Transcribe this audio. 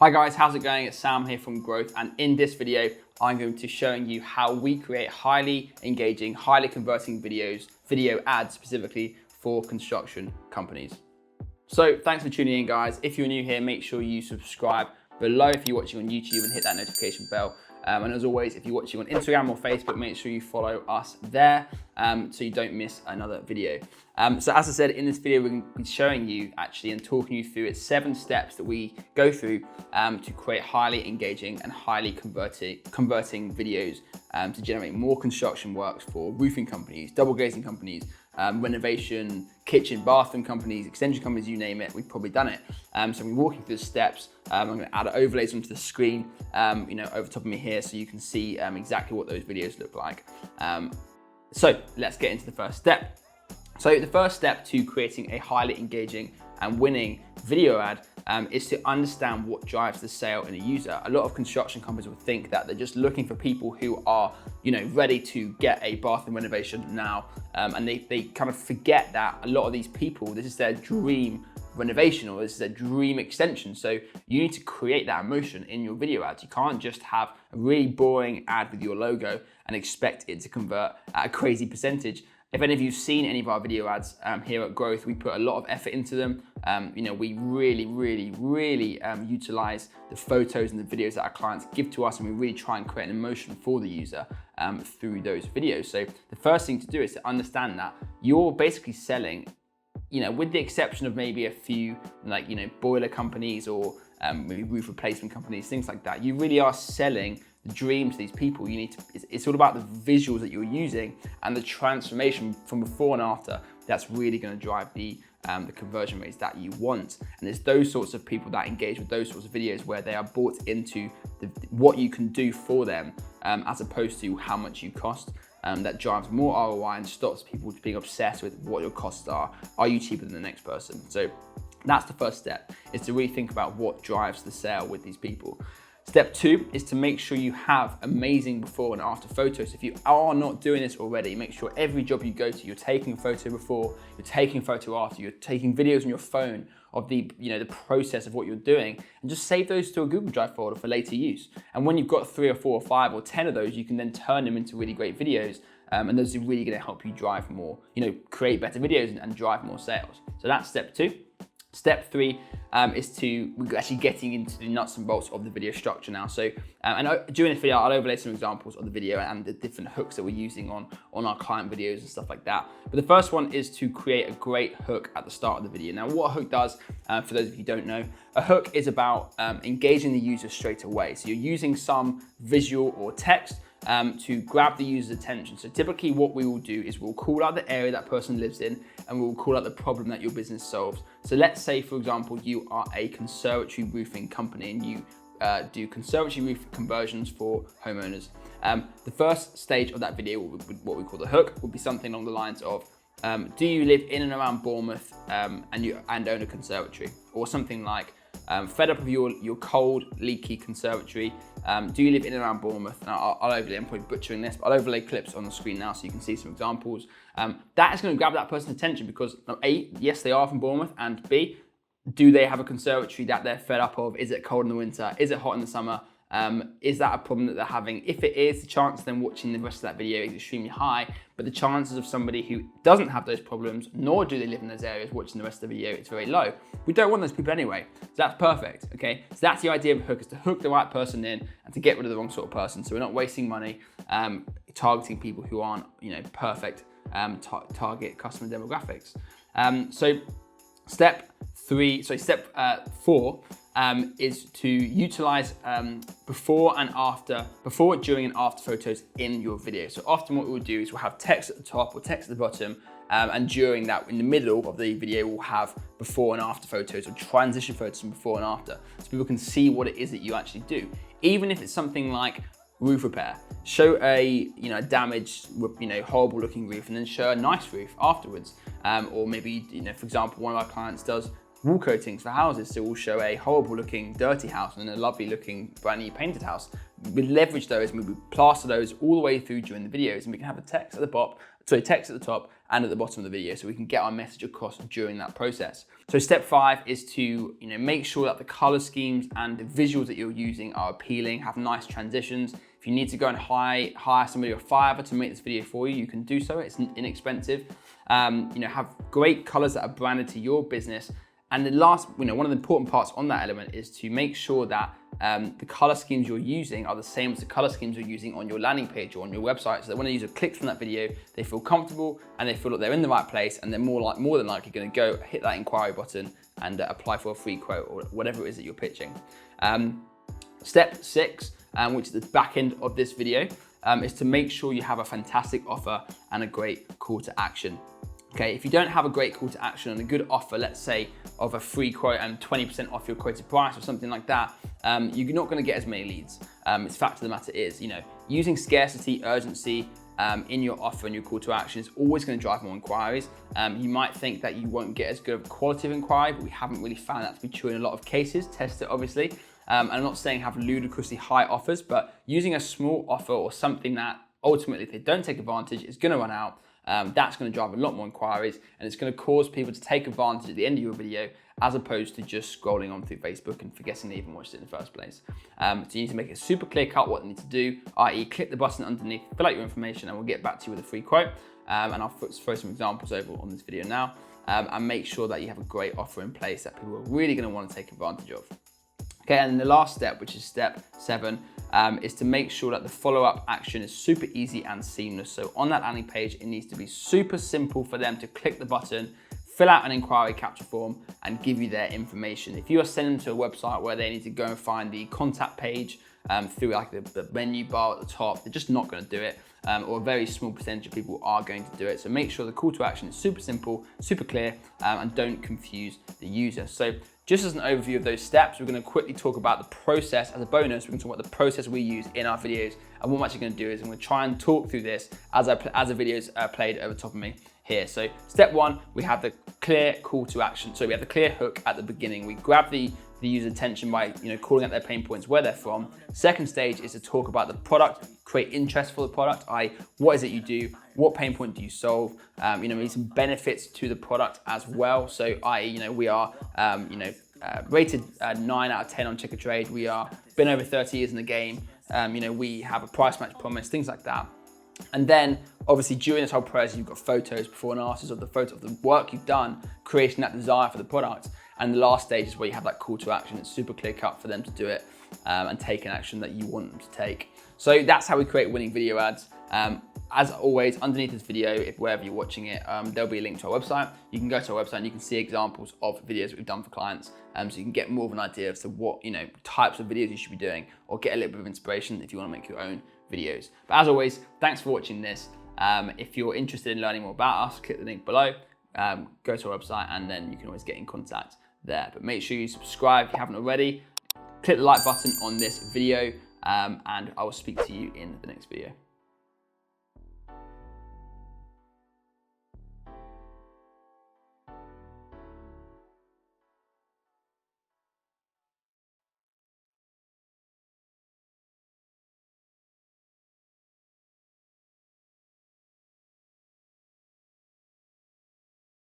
Hi guys, how's it going? It's Sam here from Growth, and in this video, I'm going to be showing you how we create highly engaging, highly converting videos, video ads specifically for construction companies. So thanks for tuning in guys. If you're new here, make sure you subscribe below if you're watching on YouTube and hit that notification bell. And as always, if you're watching on Instagram or Facebook, make sure you follow us there so you don't miss another video. So as I said, in this video, we're going to be showing you actually and talking you through 7 steps that we go through to create highly engaging and highly converting videos to generate more construction works for roofing companies, double glazing companies, renovation, kitchen, bathroom companies, extension companies, you name it, we've probably done it. So we're walking through the steps. I'm going to add overlays onto the screen, over top of me here, so you can see exactly what those videos look like. So let's get into the first step. So the first step to creating a highly engaging and winning video ad is to understand what drives the sale in a user. A lot of construction companies will think that they're just looking for people who are, ready to get a bathroom renovation now, and they kind of forget that a lot of these people, this is their dream renovation or this is their dream extension. So you need to create that emotion in your video ads. You can't just have a really boring ad with your logo and expect it to convert at a crazy percentage. If any of you've seen any of our video ads here at Growth, we put a lot of effort into them. We really utilize the photos and the videos that our clients give to us, and we really try and create an emotion for the user through those videos. So the first thing to do is to understand that you're basically selling, with the exception of maybe a few boiler companies or maybe roof replacement companies, things like that, you really are selling the dream to these people. It's all about the visuals that you're using and the transformation from before and after that's really going to drive the conversion rates that you want. And it's those sorts of people that engage with those sorts of videos where they are bought into what you can do for them as opposed to how much you cost. That drives more ROI and stops people being obsessed with what your costs are. Are you cheaper than the next person? So that's the first step, is to really think about what drives the sale with these people. Step 2 is to make sure you have amazing before and after photos. If you are not doing this already, make sure every job you go to, you're taking a photo before, you're taking a photo after, you're taking videos on your phone of the process of what you're doing, and just save those to a Google Drive folder for later use. And when you've got 3 or 4 or 5 or 10 of those, you can then turn them into really great videos. And those are really going to help you drive more, create better videos and drive more sales. So that's step 2. Step 3 is we're actually getting into the nuts and bolts of the video structure now. So, and during this video, I'll overlay some examples of the video and the different hooks that we're using on our client videos and stuff like that. But the first one is to create a great hook at the start of the video. Now, what a hook does, for those of you who don't know, a hook is about engaging the user straight away. So you're using some visual or text to grab the user's attention. So typically what we will do is we'll call out the area that person lives in and we'll call out the problem that your business solves. So let's say, for example, you are a conservatory roofing company and you do conservatory roof conversions for homeowners. The first stage of that video, what we call the hook, would be something along the lines of, do you live in and around Bournemouth and own a conservatory? Or something like, fed up of your cold, leaky conservatory, do you live in and around Bournemouth? Now, I'll overlay, I'm probably butchering this, but I'll overlay clips on the screen now so you can see some examples. That is going to grab that person's attention because A, yes, they are from Bournemouth, and B, do they have a conservatory that they're fed up of? Is it cold in the winter? Is it hot in the summer? Is that a problem that they're having? If it is, the chance of them watching the rest of that video is extremely high, but the chances of somebody who doesn't have those problems, nor do they live in those areas watching the rest of the video, it's very low. We don't want those people anyway, so that's perfect, okay? So that's the idea of a hook, is to hook the right person in and to get rid of the wrong sort of person, so we're not wasting money targeting people who aren't, perfect target customer demographics. So step 4 is to utilize before, during, and after photos in your video. So often what we'll do is we'll have text at the top or text at the bottom, and during that, in the middle of the video, we'll have before and after photos or transition photos from before and after, so people can see what it is that you actually do. Even if it's something like roof repair, show a damaged, horrible looking roof, and then show a nice roof afterwards. Or maybe, for example, one of our clients does wall coatings for houses, so we'll show a horrible looking dirty house and a lovely looking brand new painted house. We leverage those and we plaster those all the way through during the videos, and we can have a text at the text at the top and at the bottom of the video, so we can get our message across during that process. So step 5 is to make sure that the color schemes and the visuals that you're using are appealing, have nice transitions. If you need to go and hire somebody or Fiverr to make this video for you, you can do so. It's inexpensive. Have great colors that are branded to your business. And the last, one of the important parts on that element is to make sure that the color schemes you're using are the same as the color schemes you're using on your landing page or on your website, so that when a user clicks from that video, they feel comfortable and they feel like they're in the right place, and they're more than likely going to go hit that inquiry button and apply for a free quote or whatever it is that you're pitching. Step 6, which is the back end of this video, is to make sure you have a fantastic offer and a great call to action. Okay, if you don't have a great call to action and a good offer, let's say of a free quote and 20% off your quoted price or something like that, you're not going to get as many leads. It's fact of the matter is, using scarcity, urgency in your offer and your call to action is always going to drive more inquiries. You might think that you won't get as good of a quality of inquiry, but we haven't really found that to be true in a lot of cases. Test it, obviously. And I'm not saying have ludicrously high offers, but using a small offer or something that ultimately, if they don't take advantage, is going to run out. That's going to drive a lot more inquiries, and it's going to cause people to take advantage at the end of your video, as opposed to just scrolling on through Facebook and forgetting they even watched it in the first place. So you need to make it super clear cut what they need to do, i.e. click the button underneath, fill out your information, and we'll get back to you with a free quote. And I'll throw some examples over on this video now, and make sure that you have a great offer in place that people are really going to want to take advantage of. Okay, and the last step, which is step 7, is to make sure that the follow-up action is super easy and seamless. So on that landing page, it needs to be super simple for them to click the button, fill out an inquiry capture form, and give you their information. If you are sending them to a website where they need to go and find the contact page through like the menu bar at the top, they're just not going to do it. Or a very small percentage of people are going to do it. So make sure the call to action is super simple, super clear, and don't confuse the user. So just as an overview of those steps, we're going to quickly talk about the process as a bonus. We're going to talk about the process we use in our videos. And what I'm actually going to do is I'm going to try and talk through this as the videos are played over top of me here. So step 1, we have the clear call to action. So we have the clear hook at the beginning. We grab the user's attention by calling out their pain points, where they're from. Second stage is to talk about the product, create interest for the product, i.e. what is it you do, what pain point do you solve, maybe some benefits to the product as well. So i.e. we are rated 9 out of 10 on Checkatrade. We are been over 30 years in the game. We have a price match promise, things like that. And then obviously during this whole process, you've got photos before and afters of the photo of the work you've done, creating that desire for the product. And the last stage is where you have that call to action. It's super clear cut for them to do it and take an action that you want them to take. So that's how we create winning video ads. As always, underneath this video, wherever you're watching it, there'll be a link to our website. You can go to our website and you can see examples of videos that we've done for clients. So you can get more of an idea as to what types of videos you should be doing, or get a little bit of inspiration if you want to make your own videos. But as always, thanks for watching this. If you're interested in learning more about us, click the link below, go to our website, and then you can always get in contact there. But make sure you subscribe if you haven't already. Click the like button on this video, and I will speak to you in the next video.